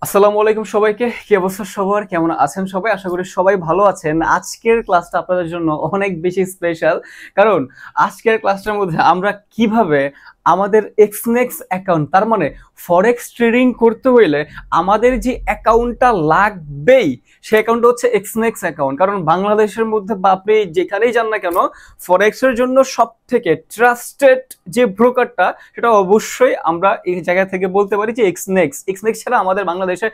আসসালামু আলাইকুম সবাইকে। কি অবস্থা সবার, কেমন আছেন সবাই? আশা করি সবাই ভালো আছেন। আজকের ক্লাসটা আপনাদের জন্য অনেক বেশি স্পেশাল, কারণ আজকের ক্লাসটার মধ্যে আমরা কিভাবে আমাদের এক্সনেক্স অ্যাকাউন্ট, তার মানে ফরেক্স ট্রেডিং করতে হইলে আমাদের যে অ্যাকাউন্টটা লাগবেই সেই অ্যাকাউন্টটা হচ্ছে এক্সনেক্স অ্যাকাউন্ট। কারণ বাংলাদেশের মধ্যে বা আপনি যেখানেই যান না কেন, ফরেক্সের জন্য সব থেকে ট্রাস্টেড যে ব্রোকারটা, সেটা অবশ্যই আমরা এই জায়গা থেকে বলতে পারি যে এক্সনেক্স। এক্সনেক্স ছাড়া আমাদের বাংলাদেশে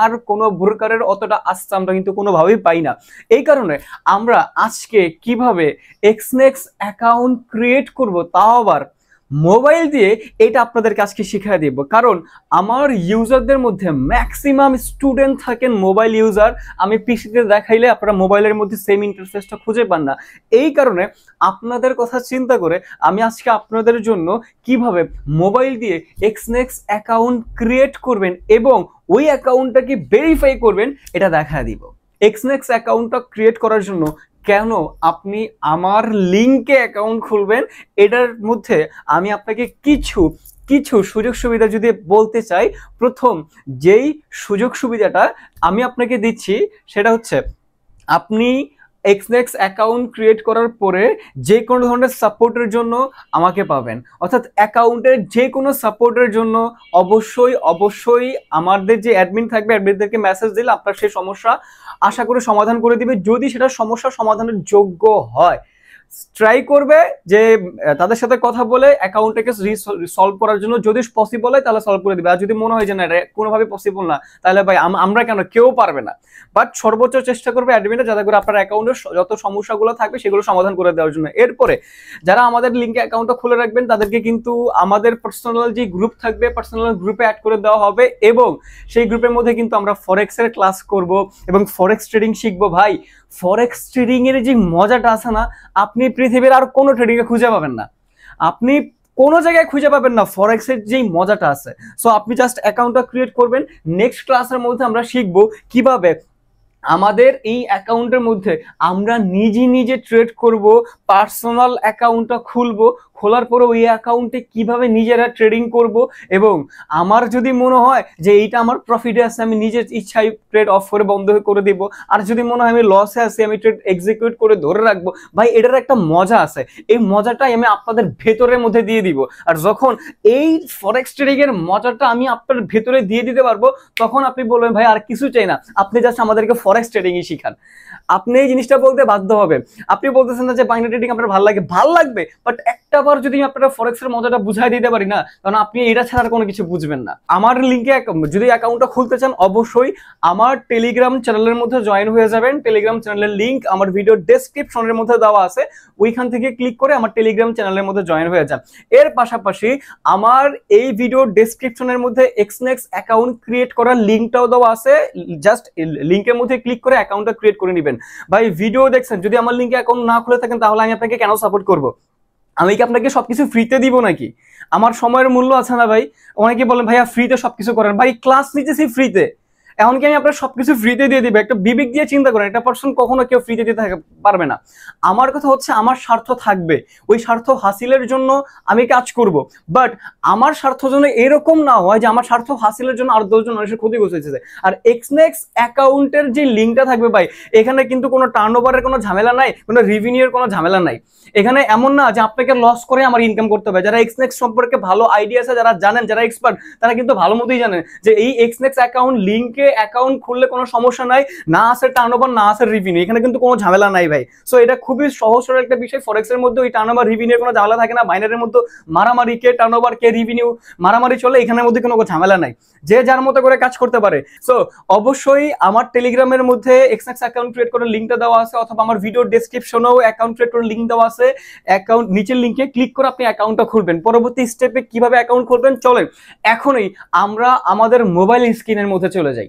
আর কোনো ব্রোকারের অতটা আস্থা আমরা কিন্তু কোনোভাবেই পাই না। এই কারণে আমরা আজকে কিভাবে এক্সনেক্স অ্যাকাউন্ট ক্রিয়েট করব, তাও আবার মোবাইল দিয়ে, এটা আপনাদেরকে আজকে শিখিয়ে দেব। কারণ আমার ইউজারদের মধ্যে ম্যাক্সিমাম স্টুডেন্ট থাকেন মোবাইল ইউজার। আমি পিসিতে দেখাইলে আপনারা মোবাইলের মধ্যে সেম ইন্টারফেসটা খুঁজে পান না। এই কারণে আপনাদের কথা চিন্তা করে আমি আজকে আপনাদের জন্য কিভাবে মোবাইল দিয়ে এক্সনেক্স অ্যাকাউন্ট ক্রিয়েট করবেন এবং ওই অ্যাকাউন্টটাকে ভেরিফাই করবেন, এটা দেখা দিব। এক্সনেক্স অ্যাকাউন্টটা ক্রিয়েট করার জন্য কেন আপনি আমার লিঙ্কে অ্যাকাউন্ট খুলবেন, এটার মধ্যে আমি আপনাকে কিছু কিছু সুযোগ সুবিধা যদি বলতে চাই। প্রথম যেই সুযোগ সুবিধাটা আমি আপনাকে দিচ্ছি সেটা হচ্ছে, আপনি এক্সনেক্স অ্যাকাউন্ট ক্রিয়েট করার পরে যে কোনো ধরনের সাপোর্টের জন্য আমাকে পাবেন। অর্থাৎ অ্যাকাউন্টের যে কোনো সাপোর্টের জন্য অবশ্যই অবশ্যই আমাদের যে অ্যাডমিন থাকবে, অ্যাডমিনদেরকে মেসেজ দিলে আপনার সেই সমস্যা আশা করে সমাধান করে দিবে, যদি সেটা সমস্যা সমাধানের যোগ্য হয়। ট্রাই করবে যে তাদের সাথে কথা বলে অ্যাকাউন্টটাকে সলভ করার জন্য, যদি পসিবল হয় তাহলে সলভ করে দিবে। আর যদি মনে হয় যে না, কোনোভাবে পসিবল না, তাহলে ভাই আমরা কেন, কেউ পারবে না। বাট সর্বোচ্চ চেষ্টা করবে অ্যাডমিনে, যাতে করে আপনার অ্যাকাউন্টের যত সমস্যাগুলো থাকবে সেগুলো সমাধান করে দেওয়ার জন্য। এরপরে যারা আমাদের লিঙ্কে অ্যাকাউন্টটা খুলে রাখবেন তাদেরকে কিন্তু আমাদের পার্সোনাল যে গ্রুপ থাকবে, পার্সোনাল গ্রুপে অ্যাড করে দেওয়া হবে এবং সেই গ্রুপের মধ্যে কিন্তু আমরা ফরেক্সের ক্লাস করব এবং ফরেক্স ট্রেডিং শিখবো। ভাই, ফরেক্স ট্রেডিং এর যে মজাটা আছে না, আপনি পৃথিবীর আর কোনো ট্রেডিং এ খুঁজে পাবেন না, আপনি কোনো জায়গায় খুঁজে পাবেন না ফরেক্সের যেই মজাটা আছে। সো আপনি জাস্ট অ্যাকাউন্টটা ক্রিয়েট করবেন। নেক্সট ক্লাসের মধ্যে আমরা শিখবো কিভাবে আমাদের এই অ্যাকাউন্টের মধ্যে আমরা নিজে নিজে ট্রেড করব, পার্সোনাল অ্যাকাউন্টটা খুলবো, খোলার পরে ওই অ্যাকাউন্টে কিভাবে নিজেরা ট্রেডিং করব। এবং আমার যদি মনে হয় যে এইটা আমার প্রফিটে আছে, আমি নিজের ইচ্ছায় ট্রেড অফ করে বন্ধ করে দিব। আর যদি মনে হয় আমি লসে আছি, আমি ট্রেড এক্সিকিউট করে ধরে রাখবো। ভাই, এটার একটা মজা আছে, এই মজাটাই আমি আপনাদের ভেতরের মধ্যে দিয়ে দিব। আর যখন এই ফরেক্স ট্রেডিং এর মজাটা আমি আপনার ভেতরে দিয়ে দিতে পারবো, তখন আপনি বলবেন ভাই আর কিছু চাই না, আপনি জাস্ট আমাদেরকে ফরেক্স ট্রেডিং শিখান। আপনি এই জিনিসটা বলতে বাধ্য হবে। আপনি বলতেছেন না যে বাইনারি ট্রেডিং আপনার ভালো লাগে, ভালো লাগবে, বাট একটা বার যদি আপনারা ফরেক্সের মজাটা বুঝাই দিতে পারি না, কারণ আপনি এটা ছাড়া কোনো কিছু বুঝবেন না। আমার লিঙ্কে যদি অ্যাকাউন্টটা খুলতে চান, অবশ্যই আমার টেলিগ্রাম চ্যানেলের মধ্যে জয়েন হয়ে যাবেন। টেলিগ্রাম চ্যানেলের লিঙ্ক আমার ভিডিও ডেসক্রিপশনের মধ্যে দেওয়া আছে, ওইখান থেকে ক্লিক করে আমার টেলিগ্রাম চ্যানেলের মধ্যে জয়েন হয়ে যান। এর পাশাপাশি আমার এই ভিডিও ডেসক্রিপশনের মধ্যে এক্সনেক্স অ্যাকাউন্ট ক্রিয়েট করার লিঙ্কটাও দেওয়া আছে, জাস্ট লিঙ্কের মধ্যে ক্লিক করে অ্যাকাউন্টটা ক্রিয়েট করে নেবেন। ভাই, ভিডিও দেখছেন, যদি আমার লিঙ্কে অ্যাকাউন্ট না খুলে থাকেন তাহলে আমি আপনাকে কেন সাপোর্ট করব? আমি কি আপনাকে সবকিছু ফ্রিতে দিব নাকি? আমার সময়ের মূল্য আছে না ভাই? অনেকে বলেন ভাইয়া ফ্রিতে সবকিছু করেন। ভাই, ক্লাস নিতেছি ফ্রিতে, এমনকি আমি আপনার সবকিছু ফ্রিতে দিয়ে দিবে? একটা বিবেক দিয়ে চিন্তা করেন, একটা পার্সন কখনো কেউ ফ্রিতে দিতে পারবে না। আমার কথা হচ্ছে, আমার স্বার্থ থাকবে, ওই স্বার্থ হাসিলের জন্য আমি কাজ করব। বাট আমার স্বার্থ যেন এরকম না হয় যে আমার স্বার্থ হাসিলের জন্য আর 10 জন মানুষের ক্ষতি করতেছে। আর এক্সনেক্স অ্যাকাউন্টের যে লিঙ্কটা থাকবে ভাই, এখানে কিন্তু কোনো টার্নওভারের কোনো ঝামেলা নাই, কোনো রেভিনিউর কোনো ঝামেলা নাই। এখানে এমন না যে আপনাকে লস করে আমার ইনকাম করতে হবে। যারা এক্সনেক্স সম্পর্কে ভালো আইডিয়া আছে, যারা জানেন, যারা এক্সপার্ট, তারা কিন্তু ভালো মতোই জানেন যে এই এক্সনেক্স অ্যাকাউন্ট লিঙ্কে অ্যাকাউন্ট খুললে কোনো সমস্যা নাই, না আছে টার্নওভার, না আছে রেভিনিউ, এখানে কিন্তু কোনো ঝামেলা নাই ভাই। সো এটা খুবই সহজ সরল একটা বিষয়। ফরেক্সের মধ্যে ওই টার্নওভার রেভিনিউ কোনো ঝামেলা থাকে না। বাইনারির মধ্যে মারামারি, কে টার্নওভার কে রেভিনিউ মারামারি চলে, এখানের মধ্যে কোনো ঝামেলা নাই, যে যার মতো করে কাজ করতে পারে। সো অবশ্যই আমার টেলিগ্রামের মধ্যে এক্সনেক্স অ্যাকাউন্ট ক্রিয়েট করার লিঙ্কটা দেওয়া আছে, অথবা আমার ভিডিও ডেসক্রিপশনেও অ্যাকাউন্ট ক্রিয়েট করার লিঙ্ক দেওয়া আছে। অ্যাকাউন্ট নিচের লিঙ্কে ক্লিক করে আপনি অ্যাকাউন্টটা খুলবেন। পরবর্তী স্টেপে কিভাবে অ্যাকাউন্ট খুলবেন, চলেন এখনই আমরা আমাদের মোবাইল স্ক্রিনের মধ্যে চলে যাই।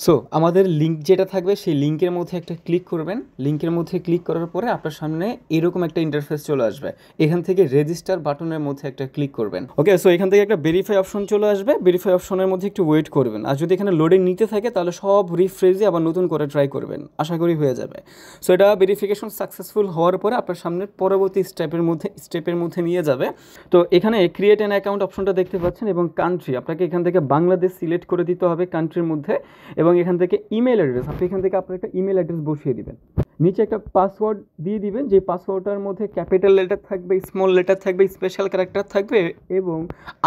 সো আমাদের লিঙ্ক যেটা থাকবে সেই লিঙ্কের মধ্যে একটা ক্লিক করবেন। লিঙ্কের মধ্যে ক্লিক করার পরে আপনার সামনে এরকম একটা ইন্টারফেস চলে আসবে। এখান থেকে রেজিস্টার বাটনের মধ্যে একটা ক্লিক করবেন। ওকে, সো এখান থেকে একটা ভেরিফাই অপশন চলে আসবে। ভেরিফাই অপশনের মধ্যে একটু ওয়েট করবেন, আর যদি এখানে লোডিং নিতে থাকে তাহলে সব রিফ্রেশ দিয়ে আবার নতুন করে ট্রাই করবেন, আশা করি হয়ে যাবে। সো এটা ভেরিফিকেশন সাকসেসফুল হওয়ার পরে আপনার সামনে পরবর্তী স্টেপের মধ্যে নিয়ে যাবে। তো এখানে ক্রিয়েট অ্যান অ্যাকাউন্ট অপশনটা দেখতে পাচ্ছেন, এবং কান্ট্রি আপনাকে এখান থেকে বাংলাদেশ সিলেক্ট করে দিতে হবে কান্ট্রির মধ্যে, এবং এখান থেকে ইমেল অ্যাড্রেস আপনি এখান থেকে আপনার একটা ইমেল অ্যাড্রেস বসিয়ে দিবেন। নিচে একটা পাসওয়ার্ড দিয়ে দিবেন, যে পাসওয়ার্ডটার মধ্যে ক্যাপিটাল লেটার থাকবে, স্মল লেটার থাকবে, স্পেশাল ক্যারেক্টার থাকবে, এবং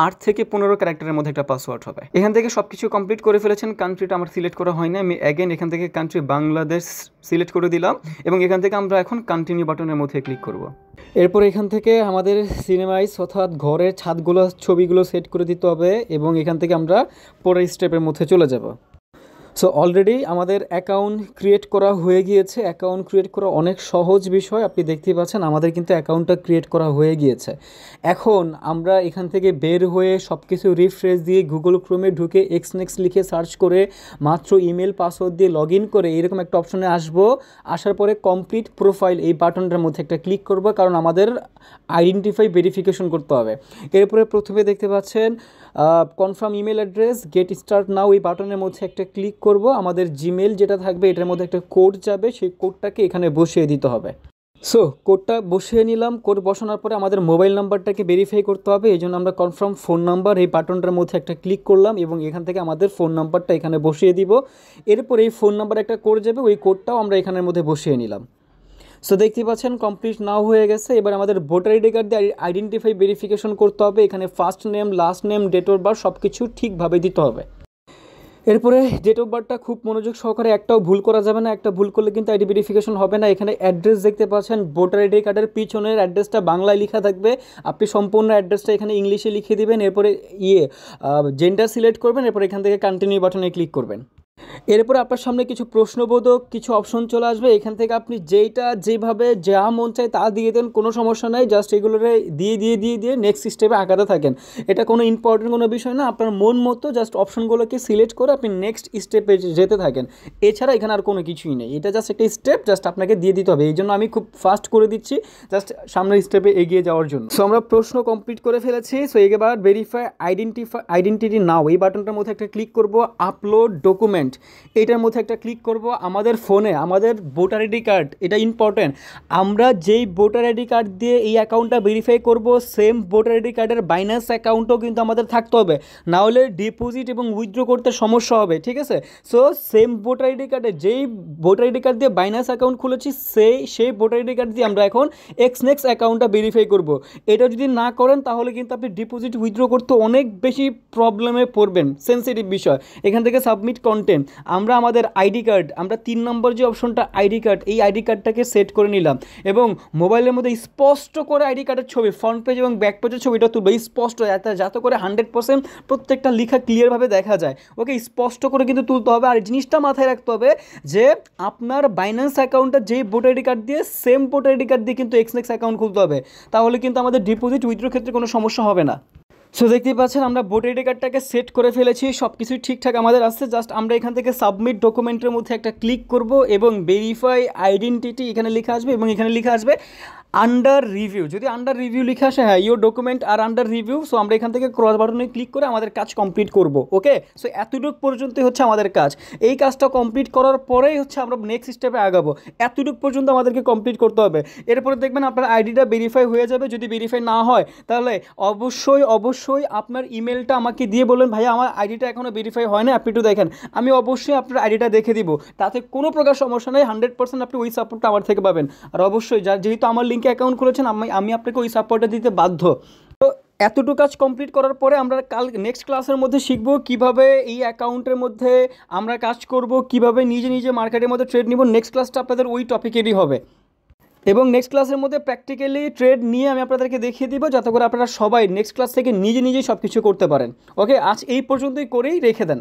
8 থেকে 15 ক্যারেক্টারের মধ্যে একটা পাসওয়ার্ড হবে। এখান থেকে সব কিছু কমপ্লিট করে ফেলেছেন। কান্ট্রিটা আমার সিলেক্ট করা হয় না, আমি অ্যাগেন এখান থেকে কান্ট্রি বাংলাদেশ সিলেক্ট করে দিলাম, এবং এখান থেকে আমরা এখন কন্টিনিউ বাটনের মধ্যে ক্লিক করব। এরপর এখান থেকে আমাদের সিনেমাইজ অর্থাৎ ঘরের ছাদগুলো ছবিগুলো সেট করে দিতে হবে, এবং এখান থেকে আমরা পরের স্টেপের মধ্যে চলে যাব। সো অলরেডি আমাদের অ্যাকাউন্ট ক্রিয়েট করা হয়ে গিয়েছে। অ্যাকাউন্ট ক্রিয়েট করা অনেক সহজ বিষয়, আপনি দেখতেই পাচ্ছেন আমাদের কিন্তু অ্যাকাউন্টটা ক্রিয়েট করা হয়ে গিয়েছে। এখন আমরা এখান থেকে বের হয়ে সব কিছু রিফ্রেশ দিয়ে গুগল ক্রোমে ঢুকে এক্সনেক্স লিখে সার্চ করে মাত্র ইমেল পাসওয়ার্ড দিয়ে লগ ইন করে এরকম একটা অপশনে আসবো। আসার পরে কমপ্লিট প্রোফাইল এই বাটনটার মধ্যে একটা ক্লিক করব, কারণ আমাদের আইডেন্টিফাই ভেরিফিকেশন করতে হবে। এরপরে প্রথমে দেখতে পাচ্ছেন confirm email address, get start now এই বাটনের মধ্যে একটা ক্লিক করব। আমাদের জিমেল যেটা থাকবে এটার মধ্যে একটা কোড যাবে, সেই কোডটাকে এখানে বসিয়ে দিতে হবে। সো কোডটা বসিয়ে নিলাম। কোড বসানোর পরে আমাদের মোবাইল নাম্বারটাকে ভেরিফাই করতে হবে, এই জন্য আমরা কনফার্ম ফোন নাম্বার এই বাটনটার মধ্যে একটা ক্লিক করলাম, এবং এখান থেকে আমাদের ফোন নাম্বারটা এখানে বসিয়ে দিব। এরপর এই ফোন নাম্বার একটা কোড যাবে, ওই কোডটাও আমরা এখানের মধ্যে বসিয়ে নিলাম। সো দেখতে পাচ্ছেন কমপ্লিট নাও হয়ে গেছে। এবার আমাদের ভোটার আইডি কার্ড দিয়ে আইডেন্টিফাই ভেরিফিকেশন করতে হবে। এখানে first name, last name, date of birth সব কিছু ঠিকভাবে দিতে হবে। এরপরে ডেট অফ বার্থটা খুব মনোযোগ সহকারে, একটাও ভুল করা যাবে না, একটা ভুল করলে কিন্তু আইডি ভেরিফিকেশন হবে না। এখানে অ্যাড্রেস দেখতে পাচ্ছেন, ভোটার আইডি কার্ডের পিছনের অ্যাড্রেসটা বাংলায় লেখা থাকবে, আপনি সম্পূর্ণ অ্যাড্রেসটা এখানে ইংলিশে লিখে দিবেন। এরপরে জেন্ডার সিলেক্ট করবেন, এরপর এখান থেকে কন্টিনিউ বাটনে ক্লিক করবেন। এরপর আপনার সামনে কিছু প্রশ্নবোধক কিছু অপশন চলে আসবে, এখান থেকে আপনি যেভাবে যা মন চায় তা দিয়ে দেন, কোনো সমস্যা নাই। জাস্ট এগুলোরে দিয়ে নেক্সট স্টেপে আগাতে থাকেন। এটা কোনো ইম্পর্টেন্ট কোনো বিষয় না, আপনার মন মতো জাস্ট অপশনগুলোকে সিলেক্ট করে আপনি নেক্সট স্টেপে যেতে থাকেন। এছাড়া এখানে আর কোনো কিছুই নেই, এটা জাস্ট একটা স্টেপ, জাস্ট আপনাকে দিয়ে দিতে হবে। এই জন্য আমি খুব ফাস্ট করে দিচ্ছি, জাস্ট সামনের স্টেপে এগিয়ে যাওয়ার জন্য। সো আমরা প্রশ্ন কমপ্লিট করে ফেলেছি। সো এবার ভেরিফাই আইডেন্টিটি নাও এই বাটনটার মধ্যে একটা ক্লিক করব। আপলোড ডকুমেন্ট এইটার মধ্যে একটা ক্লিক করব। আমাদের ফোনে আমাদের ভোটার আইডি কার্ড, এটা ইম্পর্টেন্ট। আমরা যেই ভোটার আইডি কার্ড দিয়ে এই অ্যাকাউন্টটা ভেরিফাই করব, সেম ভোটার আইডি কার্ডের বাইন্যান্স অ্যাকাউন্টও কিন্তু আমাদের থাকতে হবে, না হলে ডিপোজিট এবং উইথড্র করতে সমস্যা হবে, ঠিক আছে? সো সেম ভোটার আইডি কার্ডে যেই ভোটার আইডি কার্ড দিয়ে বাইন্যান্স অ্যাকাউন্ট খুলেছি, সেই ভোটার আইডি কার্ড দিয়ে আমরা এখন এক্সনেক্স অ্যাকাউন্টটা ভেরিফাই করব। এটা যদি না করেন তাহলে কিন্তু আপনি ডিপোজিট উইথড্র করতে অনেক বেশি প্রবলেমে পড়বেন, সেন্সিটিভ বিষয়। এখান থেকে সাবমিট কন্টেন্ট, আমরা আমাদের আইডি কার্ড, আমরা 3 নম্বর যে অপশনটা আইডি কার্ড, এই আইডি কার্ডটাকে সেট করে নিলাম, এবং মোবাইলের মধ্যে স্পষ্ট করে আইডি কার্ডের ছবি, ফ্রন্ট পেজ এবং ব্যাক পেজের ছবিটা তুলবে স্পষ্ট, যাতে করে 100% প্রত্যেকটা লেখা ক্লিয়ারভাবে দেখা যায়। ওকে, স্পষ্ট করে কিন্তু তুলতে হবে। আর জিনিসটা মাথায় রাখতে হবে যে আপনার বাইন্যান্স অ্যাকাউন্টটা যেই ভোটার আইডি কার্ড দিয়ে, সেম ভোটার আইডি কার্ড দিয়ে কিন্তু এক্সনেক্স অ্যাকাউন্ট খুলতে হবে, তাহলে কিন্তু আমাদের ডিপোজিট উইথড্রোর ক্ষেত্রে কোনো সমস্যা হবে না। সো দেখতেই পাচ্ছেন আমরা ভোটার আইডি কার্ডটাকে সেট করে ফেলেছি, সব কিছুই ঠিকঠাক আমাদের আসছে। জাস্ট আমরা এখান থেকে সাবমিট ডকুমেন্টের মধ্যে একটা ক্লিক করব, এবং ভেরিফাই আইডেন্টিটি এখানে লেখা আসবে, এবং এখানে লেখা আসবে আন্ডার রিভিউ। যদি আন্ডার রিভিউ লেখা আসে, হ্যাঁ your document are under review, so আমরা এখান থেকে ক্রস বাটনে ক্লিক করে আমাদের কাজ কমপ্লিট করব। ওকে, সো এতটুকু পর্যন্তই হচ্ছে আমাদের কাজ। এই কাজটা কমপ্লিট করার পরেই হচ্ছে আমরা নেক্সট স্টেপে আগাবো। এতটুকু পর্যন্ত আমাদেরকে কমপ্লিট করতে হবে। এরপরে দেখবেন আপনার আইডিটা ভেরিফাই হয়ে যাবে। যদি ভেরিফাই না হয় তাহলে অবশ্যই আপনার ইমেলটা আমাকে দিয়ে বলবেন, ভাইয়া আমার আইডিটা এখনও ভেরিফাই হয় না, আপনি একটু দেখেন। আমি অবশ্যই আপনার আইডিটা দেখে দিব, তাতে কোনো প্রকার সমস্যা নেই। 100% আপনি ওই সাপোর্টটা আমার থেকে পাবেন। আর অবশ্যই যেহেতু আমার লিঙ্কে অ্যাকাউন্ট খুলেছেন, আমি আপনাকে ওই সাপোর্টটা দিতে বাধ্য। তো এতটুকু কাজ কমপ্লিট করার পরে আমরা নেক্সট ক্লাসের মধ্যে শিখবো কিভাবে এই অ্যাকাউন্টের মধ্যে আমরা কাজ করব, কিভাবে নিজে মার্কেটের মধ্যে ট্রেড নিব। নেক্সট ক্লাসটা আপনাদের ওই টপিকেরই হবে, এবং নেক্সট ক্লাসের মধ্যে প্র্যাকটিক্যালি ট্রেড নিয়ে আমি আপনাদেরকে দেখিয়ে দিব, যাতে করে আপনারা সবাই নেক্সট ক্লাস থেকে নিজেই সব কিছু করতে পারেন। ওকে, আজ এই পর্যন্তই করেই রেখে দেন।